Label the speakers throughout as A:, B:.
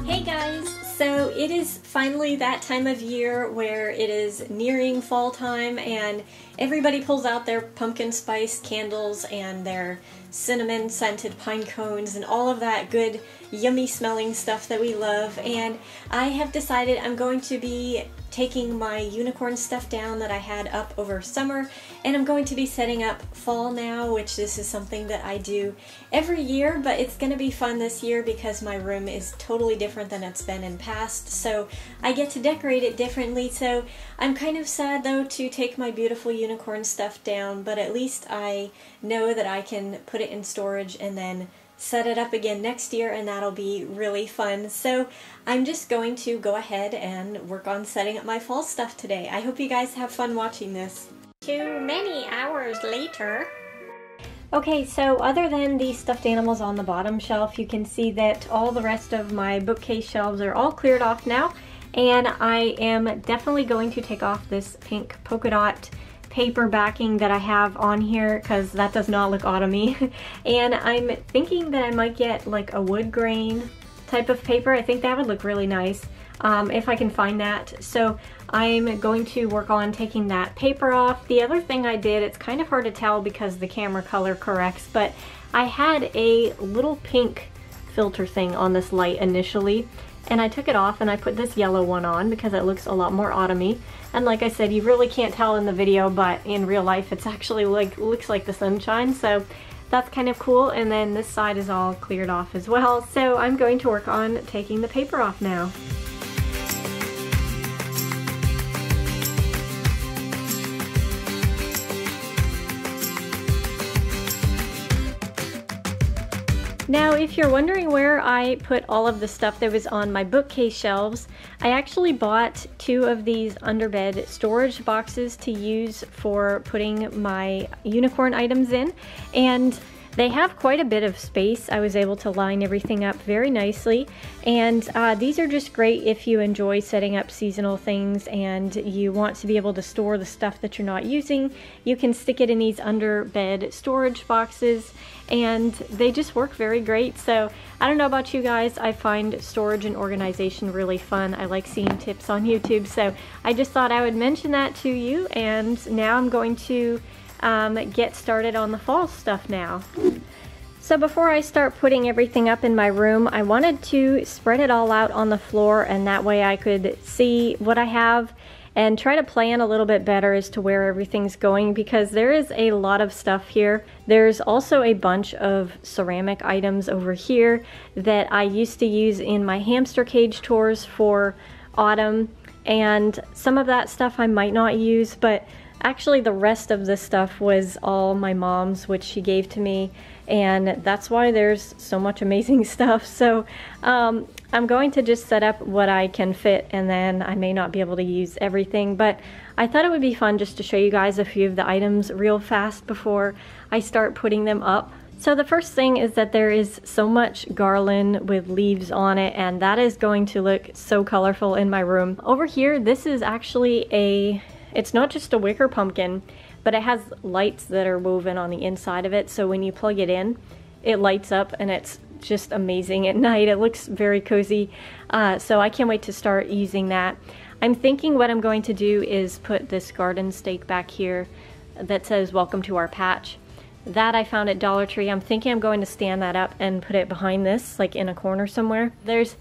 A: Hey guys! So it is finally that time of year where it is nearing fall time and everybody pulls out their pumpkin spice candles and their cinnamon scented pine cones and all of that good yummy smelling stuff that we love, and I have decided I'm going to be taking my unicorn stuff down that I had up over summer, and I'm going to be setting up fall now, which this is something that I do every year, but it's going to be fun this year because my room is totally different than it's been in past, so I get to decorate it differently. So I'm kind of sad though to take my beautiful unicorn stuff down, but at least I know that I can put it in storage and then set it up again next year, and that'll be really fun. So I'm just going to go ahead and work on setting up my fall stuff today. I hope you guys have fun watching this. Too many hours later. Okay, so other than the stuffed animals on the bottom shelf, you can see that all the rest of my bookcase shelves are all cleared off now, and I am definitely going to take off this pink polka dot paper backing that I have on here because that does not look autumny. And I'm thinking that I might get like a wood grain type of paper. I think that would look really nice if I can find that. So I'm going to work on taking that paper off. The other thing I did, it's kind of hard to tell because the camera color corrects, but I had a little pink filter thing on this light initially, and I took it off and I put this yellow one on because it looks a lot more autumny. And like I said, you really can't tell in the video, but in real life it's actually looks like the sunshine, so that's kind of cool. And then this side is all cleared off as well, so I'm going to work on taking the paper off now. Now, if you're wondering where I put all of the stuff that was on my bookcase shelves, I actually bought 2 of these underbed storage boxes to use for putting my unicorn items in, and they have quite a bit of space. I was able to line everything up very nicely, and these are just great if you enjoy setting up seasonal things and you want to be able to store the stuff that you're not using. You can stick it in these underbed storage boxes, and they just work very great. So I don't know about you guys, I find storage and organization really fun. I like seeing tips on YouTube, so I just thought I would mention that to you, and now I'm going to get started on the fall stuff now. So before I start putting everything up in my room, I wanted to spread it all out on the floor, and that way I could see what I have and try to plan a little bit better as to where everything's going, because there is a lot of stuff here. There's also a bunch of ceramic items over here that I used to use in my hamster cage tours for autumn, and some of that stuff I might not use, but actually the rest of this stuff was all my mom's, which she gave to me, and that's why there's so much amazing stuff. So I'm going to just set up what I can fit, and then I may not be able to use everything, but I thought it would be fun just to show you guys a few of the items real fast before I start putting them up. So the first thing is that there is so much garland with leaves on it, and that is going to look so colorful in my room. Over here, this is actually it's not just a wicker pumpkin, but it has lights that are woven on the inside of it, so when you plug it in, it lights up, and it's just amazing at night. It looks very cozy, so I can't wait to start using that. I'm thinking what I'm going to do is put this garden stake back here that says "Welcome to our patch." That I found at Dollar Tree. I'm thinking I'm going to stand that up and put it behind this, like in a corner somewhere. There's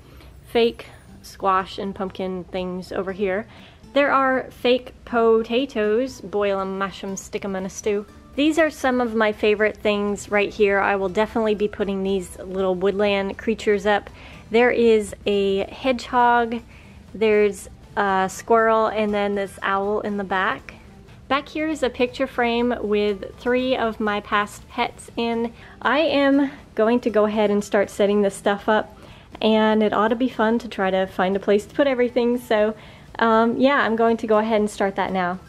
A: fake squash and pumpkin things over here. There are fake potatoes, boil 'em, mash 'em, stick 'em in a stew. These are some of my favorite things right here. I will definitely be putting these little woodland creatures up. There is a hedgehog, there's a squirrel, and then this owl in the back. Back here is a picture frame with 3 of my past pets in. I am going to go ahead and start setting this stuff up, and it ought to be fun to try to find a place to put everything. So yeah, I'm going to go ahead and start that now.